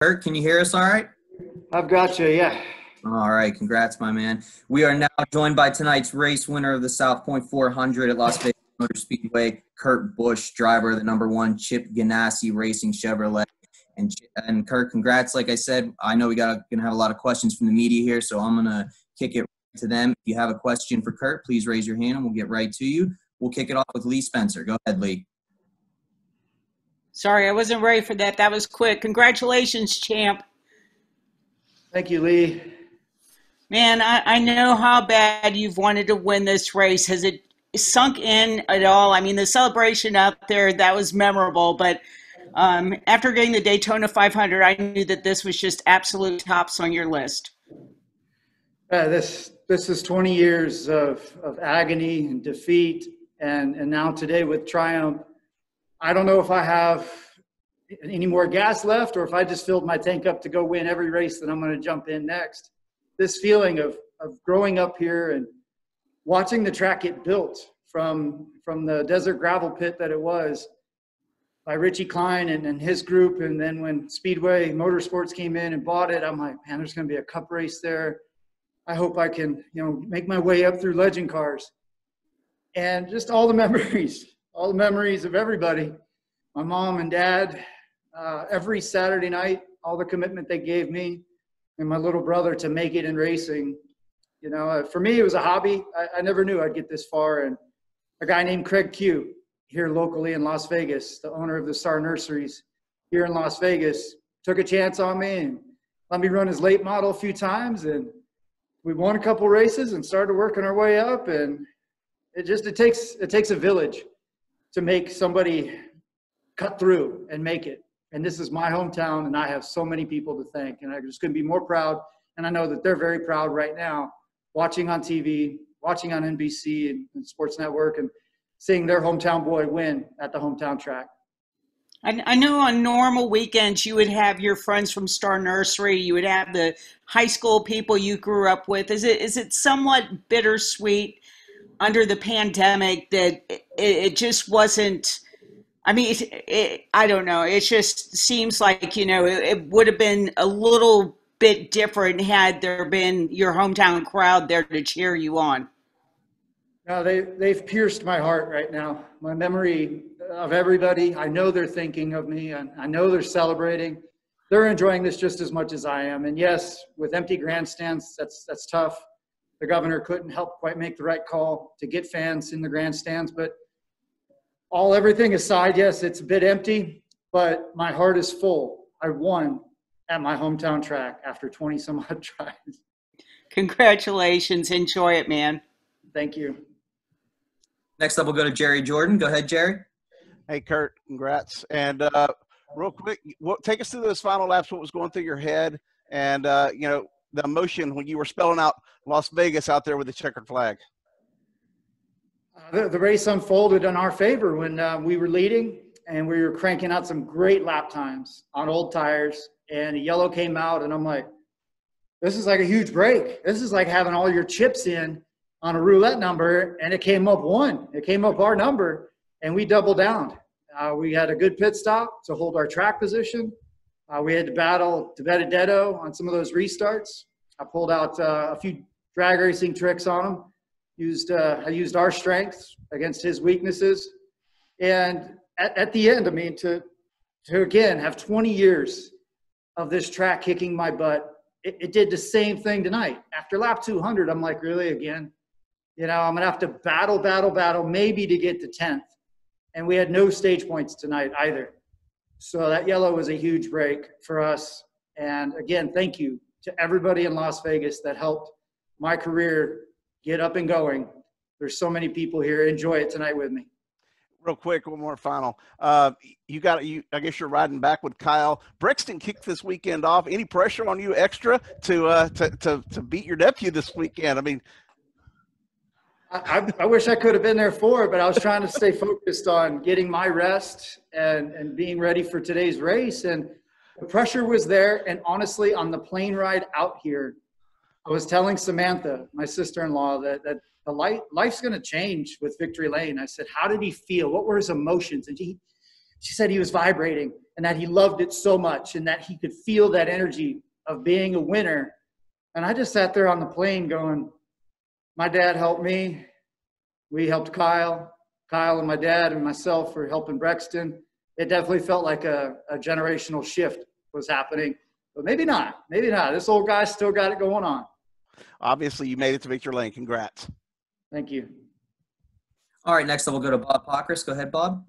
Kurt, can you hear us all right? I've got you, yeah. All right, congrats, my man. We are now joined by tonight's race winner of the South Point 400 at Las Vegas Motor Speedway, Kurt Busch, driver of the #1 Chip Ganassi Racing Chevrolet. And Kurt, congrats. Like I said, I know gonna have a lot of questions from the media here, so I'm gonna kick it to them. If you have a question for Kurt, please raise your hand and we'll get right to you. We'll kick it off with Lee Spencer. Go ahead, Lee. Sorry, I wasn't ready for that. That was quick. Congratulations, champ. Thank you, Lee. Man, I know how bad you've wanted to win this race. Has it sunk in at all? I mean, the celebration out there, that was memorable, but after getting the Daytona 500, I knew that this was just absolute tops on your list. This is 20 years of agony and defeat, and now today with triumph. I don't know if I have any more gas left or if I just filled my tank up to go win every race that I'm going to jump in next. This feeling of growing up here and watching the track get built from the desert gravel pit that it was by Richie Klein and his group. And then when Speedway Motorsports came in and bought it, I'm like, man, there's going to be a cup race there. I hope I can, make my way up through legend cars. And just all the memories of everybody, my mom and dad, every Saturday night, all the commitment they gave me and my little brother to make it in racing. For me, it was a hobby. I never knew I'd get this far. And a guy named Craig Q here locally in Las Vegas, the owner of the Star Nurseries here in Las Vegas, took a chance on me and let me run his late model a few times. And we won a couple races and started working our way up. And it takes a village to make somebody cut through and make it. And this is my hometown, and I have so many people to thank. And I just couldn't be more proud. And I know that they're very proud right now, watching on TV, watching on NBC and Sports Network, and seeing their hometown boy win at the hometown track. I know on normal weekends you would have your friends from Star Nursery, you would have the high school people you grew up with. Is it somewhat bittersweet under the pandemic that it just wasn't? I mean, I don't know. It just seems like, it would have been a little bit different had there been your hometown crowd there to cheer you on. No, they've pierced my heart right now. My memory of everybody, I know they're thinking of me, and I know they're celebrating. They're enjoying this just as much as I am. And yes, with empty grandstands, that's tough. The governor couldn't help quite make the right call to get fans in the grandstands, but everything aside, yes, it's a bit empty, but my heart is full. I won at my hometown track after 20 some odd tries. Congratulations. Enjoy it, man. Thank you. Next up, we'll go to Jerry Jordan. Go ahead, Jerry. Hey, Kurt, congrats. And real quick, take us through those final laps, what was going through your head, and, the emotion when you were spelling out Las Vegas out there with the checkered flag. The race unfolded in our favor when we were leading and we were cranking out some great lap times on old tires, and a yellow came out, and I'm like, this is like a huge break. This is like having all your chips in on a roulette number, and it came up one. It came up our number, and we doubled down. We had a good pit stop to hold our track position. We had to battle to Benedetto on some of those restarts. I pulled out a few drag racing tricks on him. I used our strengths against his weaknesses. And at the end, I mean, to again have 20 years of this track kicking my butt, it did the same thing tonight. After lap 200, I'm like, really again? I'm going to have to battle, maybe to get to 10th. And we had no stage points tonight either. So that yellow was a huge break for us. And again, thank you to everybody in Las Vegas that helped my career get up and going. There's so many people here. Enjoy it tonight with me. Real quick, one more final. I guess you're riding back with Kyle. Brixton kicked this weekend off. Any pressure on you extra to beat your nephew this weekend? I mean, I wish I could have been there for it, but I was trying to stay focused on getting my rest and being ready for today's race. And the pressure was there. And honestly, on the plane ride out here, I was telling Samantha, my sister-in-law, that life's going to change with Victory Lane. I said, how did he feel? What were his emotions? And she said he was vibrating and that he loved it so much and that he could feel that energy of being a winner. And I just sat there on the plane going, my dad helped me. We helped Kyle. Kyle and my dad and myself were helping Brexton. It definitely felt like a generational shift was happening. But maybe not. Maybe not. This old guy still got it going on. Obviously, you made it to victory lane. Congrats. Thank you. All right, next up we'll go to Bob Pockris. Go ahead, Bob.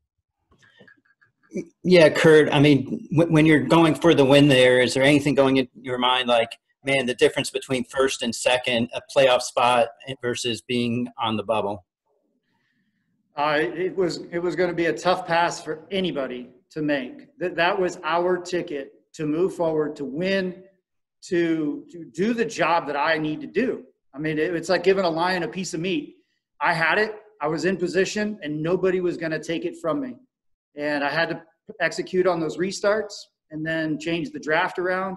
Yeah, Kurt, I mean, when you're going for the win there, is there anything going in your mind like, man, the difference between first and second, a playoff spot versus being on the bubble? It was going to be a tough pass for anybody to make. That was our ticket to move forward, to win, to do the job that I need to do. I mean, it's like giving a lion a piece of meat. I had it. I was in position, and nobody was going to take it from me. And I had to execute on those restarts and then change the draft around.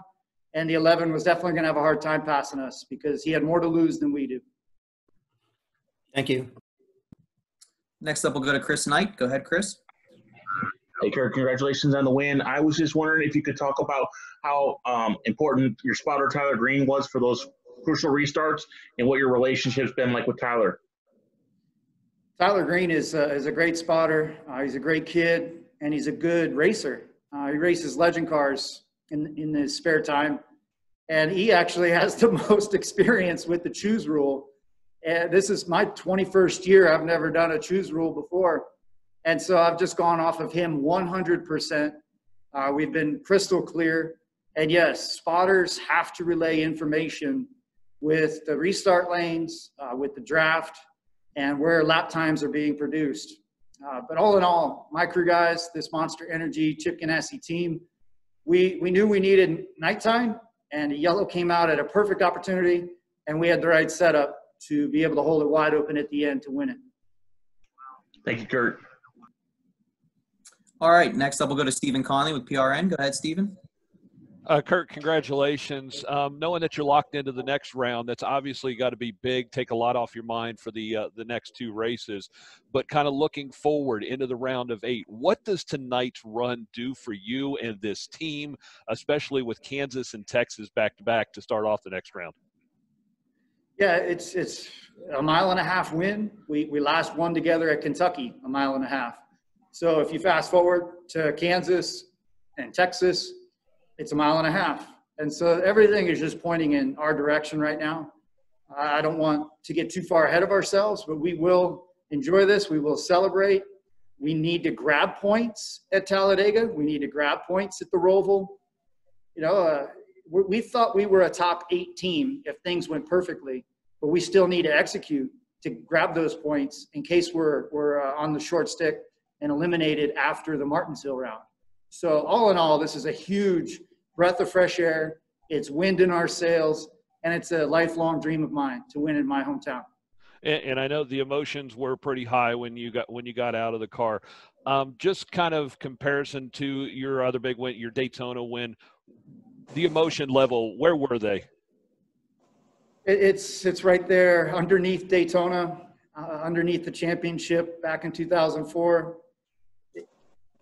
And the 11 was definitely going to have a hard time passing us because he had more to lose than we do. Thank you. Next up we'll go to Chris Knight. Go ahead, Chris. Hey, Kurt, congratulations on the win. I was just wondering if you could talk about how important your spotter Tyler Green was for those crucial restarts and what your relationship's been like with Tyler. Tyler Green is a great spotter. He's a great kid, and he's a good racer. He races legend cars in his spare time, and he actually has the most experience with the choose rule. And this is my 21st year. I've never done a choose rule before, and so I've just gone off of him 100%. We've been crystal clear, and yes, spotters have to relay information with the restart lanes, with the draft, and where lap times are being produced. But all in all, my crew guys, this Monster Energy Chip Ganassi team, we knew we needed nighttime, and yellow came out at a perfect opportunity, and we had the right setup to be able to hold it wide open at the end to win it. Thank you, Kurt. All right, next up we'll go to Stephen Conley with PRN. Go ahead, Stephen. Kurt, congratulations. Knowing that you're locked into the next round, that's obviously got to be big, take a lot off your mind for the next two races. But kind of looking forward into the round of 8, what does tonight's run do for you and this team, especially with Kansas and Texas back-to-back to start off the next round? Yeah, it's a mile-and-a-half win. We last won together at Kentucky, a mile-and-a-half. So if you fast forward to Kansas and Texas, it's a mile-and-a-half. And so everything is just pointing in our direction right now. I don't want to get too far ahead of ourselves, but we will enjoy this. We will celebrate. We need to grab points at Talladega. We need to grab points at the Roval. You know, we thought we were a top 8 team if things went perfectly, but we still need to execute to grab those points in case we're on the short stick and eliminated after the Martinsville round. So all in all, this is a huge breath of fresh air. It's wind in our sails, and it's a lifelong dream of mine to win in my hometown. And I know the emotions were pretty high when you got out of the car. Just kind of comparison to your other big win, your Daytona win, the emotion level, where were they? It's right there underneath Daytona, underneath the championship back in 2004.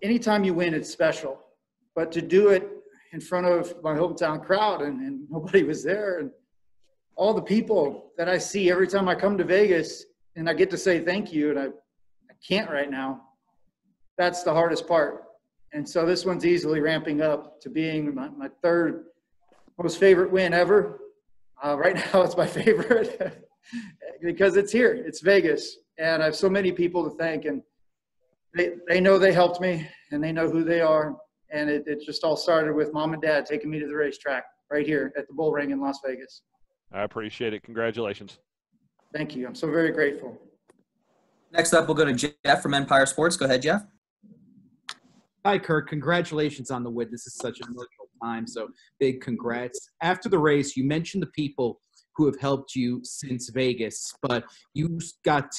Anytime you win, it's special. But to do it in front of my hometown crowd and nobody was there, and all the people that I see every time I come to Vegas and I get to say thank you, and I can't right now, that's the hardest part. And so this one's easily ramping up to being my third most favorite win ever. Right now it's my favorite because it's here. It's Vegas. And I have so many people to thank. And they know they helped me, and they know who they are. And it just all started with Mom and Dad taking me to the racetrack right here at the Bull Ring in Las Vegas. I appreciate it. Congratulations. Thank you. I'm so very grateful. Next up, we'll go to Jeff from Empire Sports. Go ahead, Jeff. Hi, Kurt. Congratulations on the win. This is such an emotional time, so big congrats. After the race, you mentioned the people who have helped you since Vegas, but you got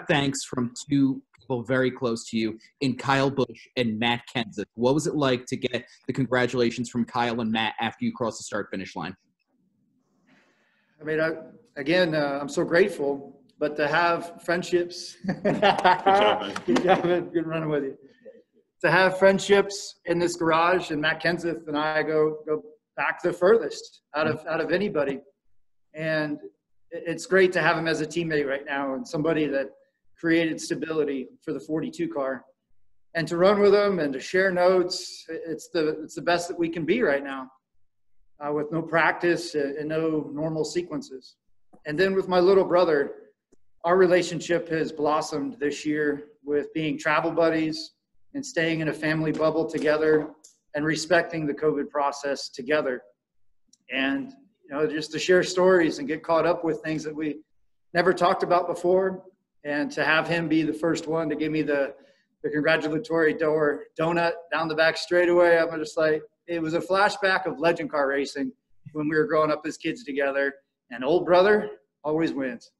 thanks from two people very close to you in Kyle Busch and Matt Kenseth. What was it like to get the congratulations from Kyle and Matt after you crossed the start-finish line? I mean, I'm so grateful, but to have friendships. Good job, man. Good running with you. to have friendships in this garage, and Matt Kenseth and I go back the furthest out of anybody. And it's great to have him as a teammate right now and somebody that created stability for the 42 car. And to run with him and to share notes, it's the best that we can be right now, with no practice and no normal sequences. And then with my little brother, our relationship has blossomed this year with being travel buddies and staying in a family bubble together and respecting the COVID process together. And, just to share stories and get caught up with things that we never talked about before. And to have him be the first one to give me the congratulatory donut down the back straightaway, I'm just like, it was a flashback of legend car racing when we were growing up as kids together. And old brother always wins.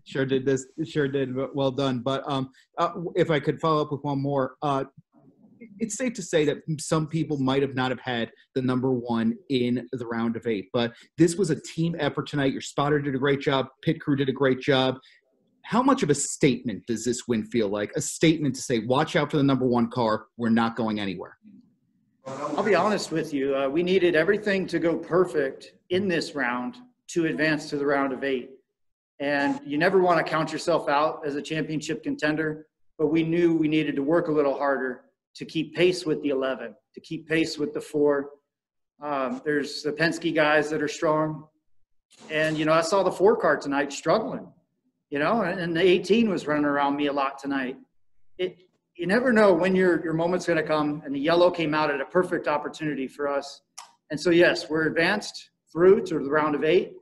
Sure did. Well done. But if I could follow up with one more, it's safe to say that some people might have not have had the number one in the round of 8, but this was a team effort tonight. Your spotter did a great job. Pit crew did a great job. How much of a statement does this win feel like? A statement to say, watch out for the number one car. We're not going anywhere. I'll be honest with you. We needed everything to go perfect in this round to advance to the round of 8. And you never want to count yourself out as a championship contender, but we knew we needed to work a little harder to keep pace with the 11, to keep pace with the 4. There's the Penske guys that are strong. And, I saw the 4 car tonight struggling, and the 18 was running around me a lot tonight. You never know when your moment's going to come, and the yellow came out at a perfect opportunity for us. And so, yes, we're advanced through to the round of 8.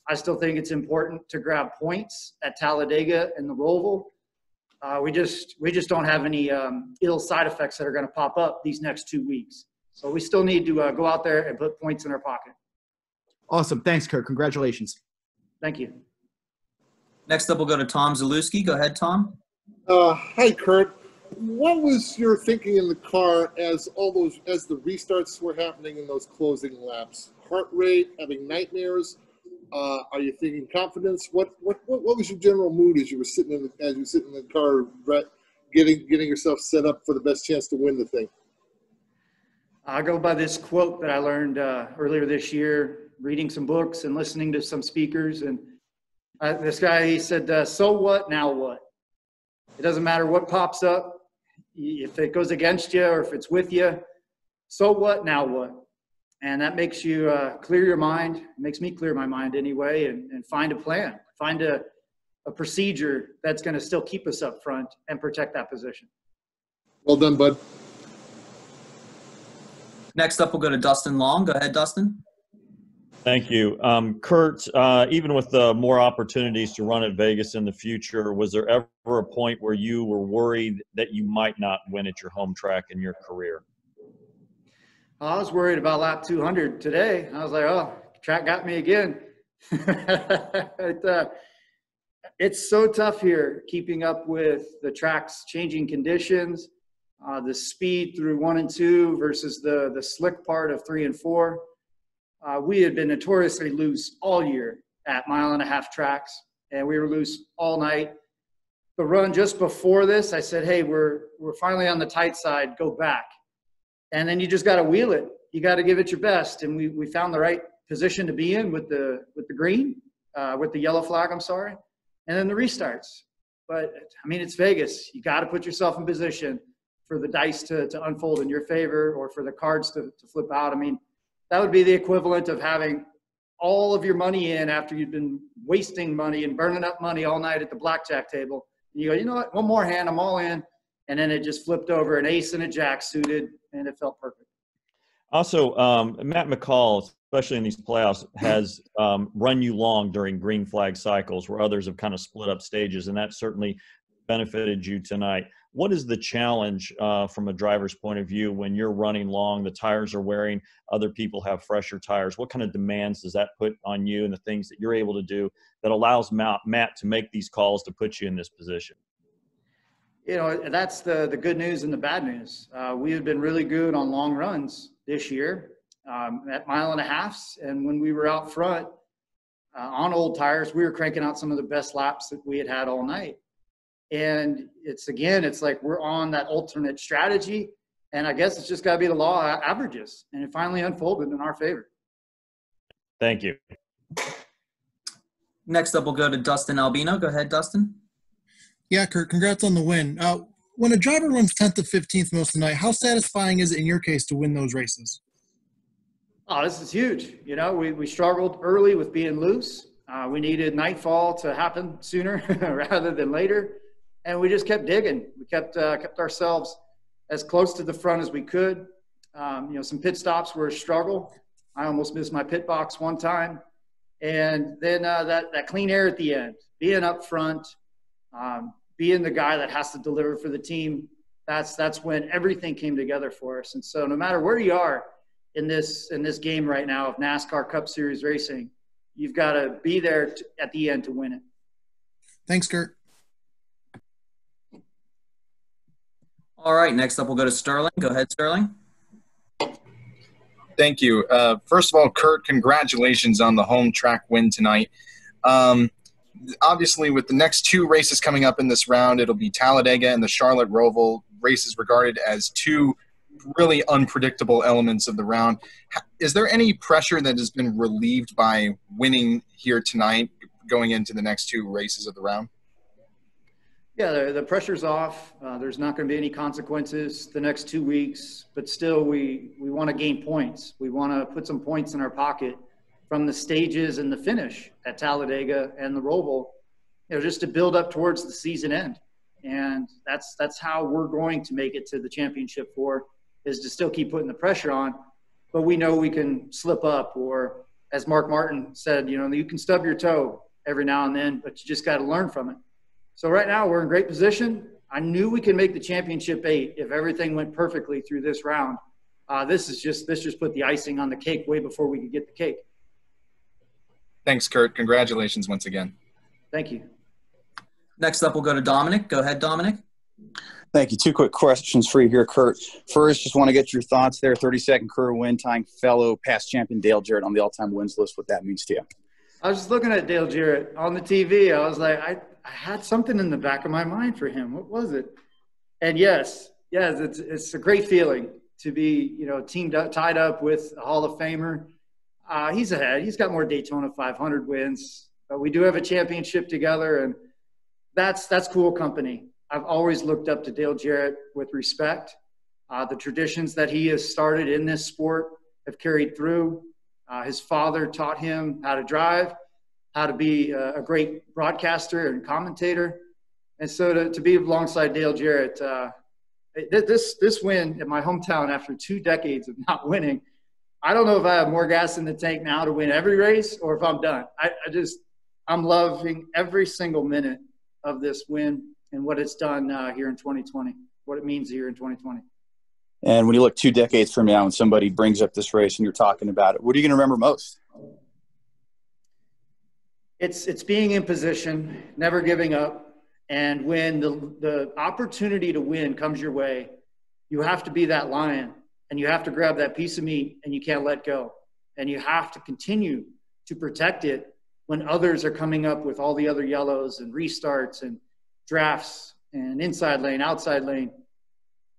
I still think it's important to grab points at Talladega and the Roval. We just don't have any ill side effects that are going to pop up these next 2 weeks. So we still need to go out there and put points in our pocket. Awesome. Thanks, Kurt. Congratulations. Thank you. Next up, we'll go to Tom Zalewski. Go ahead, Tom. Hi, Kurt. What was your thinking in the car as the restarts were happening in those closing laps? Heart rate, having nightmares? Are you thinking confidence? What was your general mood as you were sitting in the car, getting yourself set up for the best chance to win the thing? I go by this quote that I learned earlier this year, reading some books and listening to some speakers. And this guy, he said, so what, now what? It doesn't matter what pops up. If it goes against you or if it's with you, so what, now what? And that makes you clear your mind. It makes me clear my mind anyway, and find a plan, find a procedure that's going to still keep us up front and protect that position. Well done, bud. Next up, we'll go to Dustin Long. Go ahead, Dustin. Thank you. Kurt, even with more opportunities to run at Vegas in the future, was there ever a point where you were worried that you might not win at your home track in your career? I was worried about lap 200 today. I was like, oh, track got me again. It's so tough here keeping up with the track's changing conditions, the speed through 1 and 2 versus the slick part of 3 and 4. We had been notoriously loose all year at 1.5 mile tracks, and we were loose all night. The run just before this, I said, hey, we're finally on the tight side, go back. And then you just got to wheel it. You got to give it your best. And we found the right position to be in with the green, with the yellow flag, I'm sorry. And then the restarts. But, I mean, it's Vegas. You got to put yourself in position for the dice to unfold in your favor or for the cards to flip out. I mean, that would be the equivalent of having all of your money in after you've been wasting money and burning up money all night at the blackjack table. And you go, you know what, one more hand, I'm all in. And then it just flipped over, an ace and a jack suited, and it felt perfect. Also, Matt McCall, especially in these playoffs, has run you long during green flag cycles where others have kind of split up stages, and that certainly benefited you tonight. What is the challenge from a driver's point of view when you're running long, the tires are wearing, other people have fresher tires? What kind of demands does that put on you and the things that you're able to do that allows Matt to make these calls to put you in this position? That's the good news and the bad news. We have been really good on long runs this year at 1.5 miles. And when we were out front on old tires, we were cranking out some of the best laps that we had all night. And it's like we're on that alternate strategy. And I guess it's just got to be the law of averages. And it finally unfolded in our favor. Thank you. Next up, we'll go to Dustin Albino. Go ahead, Dustin. Yeah, Kurt, congrats on the win. When a driver runs 10th to 15th most of the night, how satisfying is it in your case to win those races? Oh, this is huge. We struggled early with being loose. We needed nightfall to happen sooner rather than later. And we just kept digging. We kept ourselves as close to the front as we could. Some pit stops were a struggle. I almost missed my pit box one time. And then that clean air at the end, being up front, being the guy that has to deliver for the team, that's when everything came together for us. And so no matter where you are in this game right now of NASCAR Cup Series racing, you've got to be there at the end to win it. Thanks, Kurt. All right, next up we'll go to Sterling. Go ahead, Sterling. Thank you. First of all, Kurt, congratulations on the home track win tonight. Obviously, with the next two races coming up in this round, it'll be Talladega and the Charlotte Roval, races regarded as two really unpredictable elements of the round. Is there any pressure that has been relieved by winning here tonight going into the next two races of the round? Yeah, the pressure's off. There's not going to be any consequences the next 2 weeks, but still we want to gain points. We want to put some points in our pocket from the stages and the finish at Talladega and the Roval, just to build up towards the season end. And that's how we're going to make it to the championship is to still keep putting the pressure on. But we know we can slip up, or as Mark Martin said, you can stub your toe every now and then, but you just got to learn from it. So right now we're in great position. I knew we could make the championship 8 if everything went perfectly through this round. This just put the icing on the cake way before we could get the cake. Thanks, Kurt. Congratulations once again. Thank you. Next up, we'll go to Dominic. Go ahead, Dominic. Thank you. 2 quick questions for you here, Kurt. First, just want to get your thoughts there. 32nd career win, tying fellow past champion Dale Jarrett on the all-time wins list, what that means to you. I was just looking at Dale Jarrett on the TV. I was like, I had something in the back of my mind for him. What was it? And yes, it's a great feeling to be, teamed up, tied up with a Hall of Famer. He's ahead. He's got more Daytona 500 wins, but we do have a championship together, and that's cool company. I've always looked up to Dale Jarrett with respect. The traditions that he has started in this sport have carried through. His father taught him how to drive, how to be a great broadcaster and commentator. And so to be alongside Dale Jarrett, this win in my hometown after 2 decades of not winning, I don't know if I have more gas in the tank now to win every race or if I'm done. I'm loving every single minute of this win and what it's done here in 2020, what it means here in 2020. And when you look 2 decades from now and somebody brings up this race and you're talking about it, what are you going to remember most? It's being in position, never giving up. And when the opportunity to win comes your way, you have to be that lion and you have to grab that piece of meat and you can't let go. And you have to continue to protect it when others are coming up with all the other yellows and restarts and drafts and inside lane, outside lane.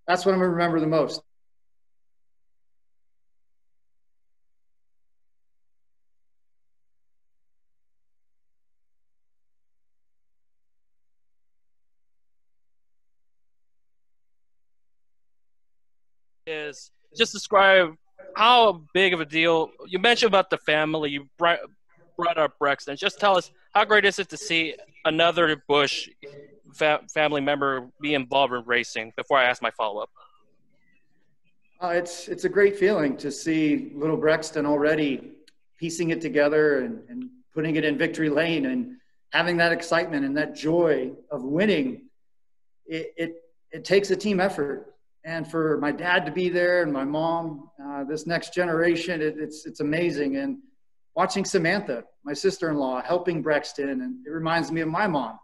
That's what I'm going to remember the most. Is just describe how big of a deal you mentioned about the family. You brought up Brexton. Just tell us how great is it to see another Busch family member be involved in racing before I ask my follow-up. It's a great feeling to see little Brexton already piecing it together and putting it in victory lane and having that excitement and that joy of winning. It takes a team effort. And for my dad to be there and my mom, this next generation, it's amazing. And watching Samantha, my sister-in-law, helping Brexton, and it reminds me of my mom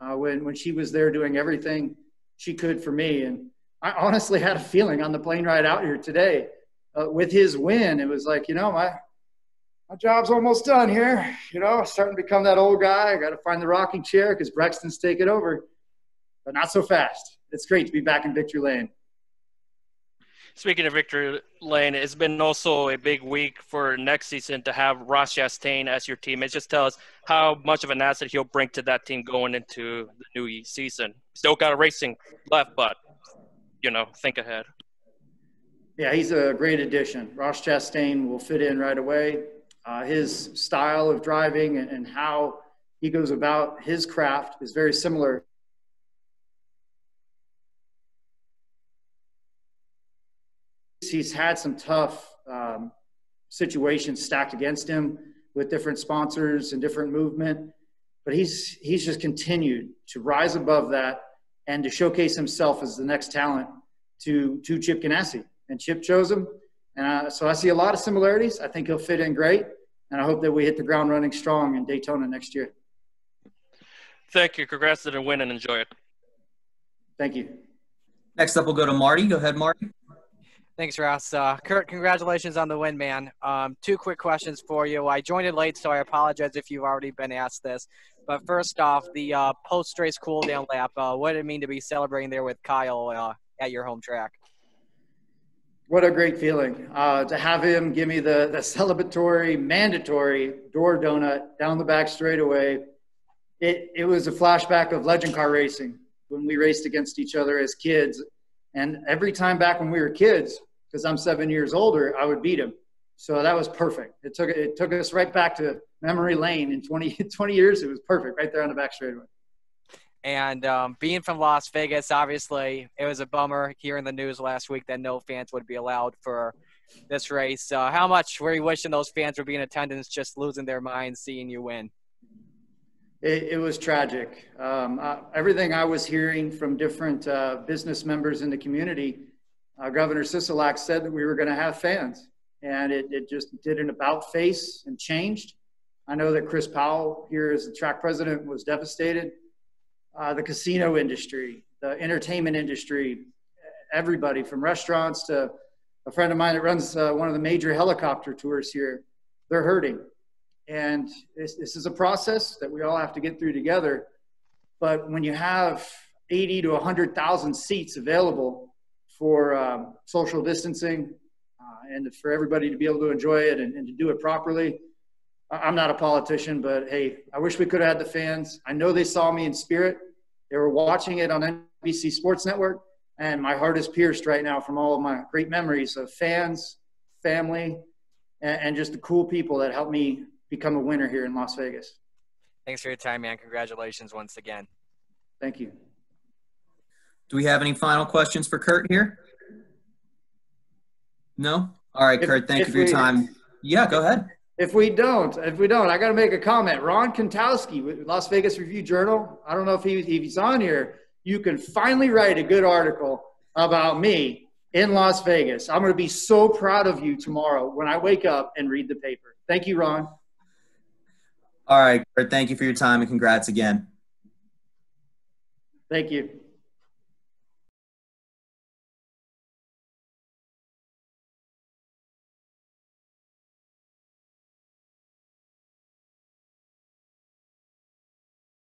when she was there doing everything she could for me. And I honestly had a feeling on the plane ride out here today with his win. It was like, my job's almost done here. Starting to become that old guy. I got to find the rocking chair because Brexton's taking over. but not so fast. It's great to be back in victory lane. Speaking of victory lane, it's been also a big week for next season to have Ross Chastain as your teammate. Just tell us how much of an asset he'll bring to that team going into the new season. Still got a racing left, but, think ahead. Yeah, he's a great addition. Ross Chastain will fit in right away. His style of driving and how he goes about his craft is very similar. He's had some tough situations stacked against him with different sponsors and different movement, but he's just continued to rise above that and to showcase himself as the next talent to Chip Ganassi. And Chip chose him, and so I see a lot of similarities. I think he'll fit in great, and I hope that we hit the ground running strong in Daytona next year. Thank you. Congrats on the win and enjoy it. Thank you. Next up, we'll go to Marty. Go ahead, Marty. Thanks, Ross. Kurt, congratulations on the win, man. 2 quick questions for you. I joined it late, so I apologize if you've already been asked this. But first off, the post-race cool-down lap, what did it mean to be celebrating there with Kyle at your home track? What a great feeling to have him give me the celebratory, mandatory door donut down the back straightaway. It was a flashback of legend car racing when we raced against each other as kids. And every time back when we were kids, because I'm 7 years older, I would beat him. So that was perfect. It took us right back to memory lane in 20 years. It was perfect right there on the back straightaway. And being from Las Vegas, obviously, it was a bummer hearing the news last week that no fans would be allowed for this race. How much were you wishing those fans would be in attendance, just losing their minds seeing you win? It was tragic. Everything I was hearing from different business members in the community, Governor Sisolak said that we were going to have fans, and it just did an about face and changed. I know that Chris Powell here as the track president was devastated. The casino industry, the entertainment industry, everybody from restaurants to a friend of mine that runs one of the major helicopter tours here, they're hurting. And this is a process that we all have to get through together. But when you have 80 to 100,000 seats available for social distancing and for everybody to be able to enjoy it and to do it properly, I'm not a politician, but hey, I wish we could have had the fans. I know they saw me in spirit. They were watching it on NBC Sports Network, and my heart is pierced right now from all of my great memories of fans, family, and just the cool people that helped me become a winner here in Las Vegas. Thanks for your time, man. Congratulations once again. Thank you. Do we have any final questions for Kurt here? No? All right, Kurt, thank you for your time. Yeah, go ahead. If we don't, I got to make a comment. Ron Kontowski with Las Vegas Review-Journal, I don't know if he's on here. You can finally write a good article about me in Las Vegas. I'm going to be so proud of you tomorrow when I wake up and read the paper. Thank you, Ron. All right, Kurt, thank you for your time and congrats again. Thank you.